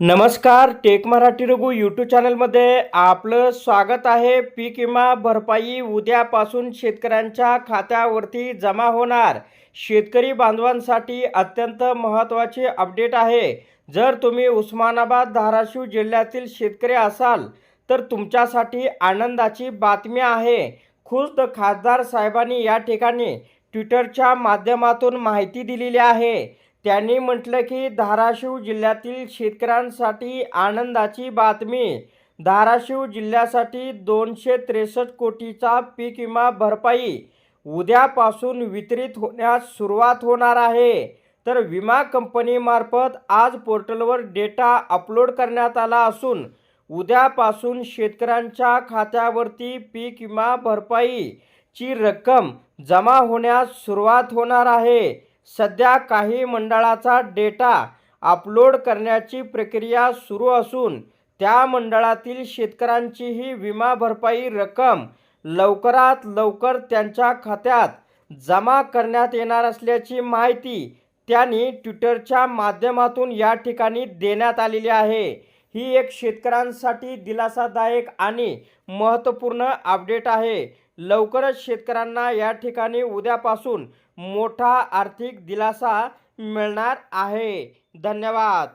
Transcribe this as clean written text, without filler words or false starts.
नमस्कार, take Marathi Raghu YouTube चॅनलमध्ये आपलं स्वागत आहे। पीक विमा भरपाई उद्यापासून शेतकऱ्यांच्या खात्यावरती जमा होणार। शेतकरी बांधवांसाठी अत्यंत महत्त्वाचे अपडेट आहे। जर तुम्ही उस्मानाबाद धाराशिव जिल्ह्यातील शेतकरी असाल तर तुमच्यासाठी आनंदाची बातमी आहे। खुद्द खासदार साहेबांनी या ठिकाणी ट्विटरच्या माध्यमातून माहिती दिलेली आहे। त्यांनी म्हटलं की धाराशिव जिल्ह्यातील शेतकऱ्यांसाठी आनंदाची बातमी। धाराशिव जिल्ह्यासाठी 263 कोटीचा पीक विमा भरपाई उद्यापासून वितरित होण्यास सुरुवात होणार आहे। तर विमा कंपनीमार्फत आज पोर्टलवर डेटा अपलोड करण्यात आला असून उद्यापासून शेतकऱ्यांच्या खात्यावरती पीक विमा भरपाईची रक्कम जमा होण्यास सुरुवात होणार आहे। सध्या काही मंडळाचा डेटा अपलोड करण्याची प्रक्रिया सुरू असून त्या मंडळातील शेतकऱ्यांचीही विमा भरपाई रक्कम लवकरात लवकर त्यांच्या खात्यात जमा करण्यात येणार असल्याची माहिती त्यांनी ट्विटरच्या माध्यमातून या ठिकाणी देण्यात आलेली आहे। ही एक शेतकऱ्यांसाठी दिलासादायक आणि महत्त्वपूर्ण अपडेट आहे। लवकरच शेतकऱ्यांना या ठिकाणी उद्यापासून मोठा आर्थिक दिलासा मिळणार आहे। धन्यवाद।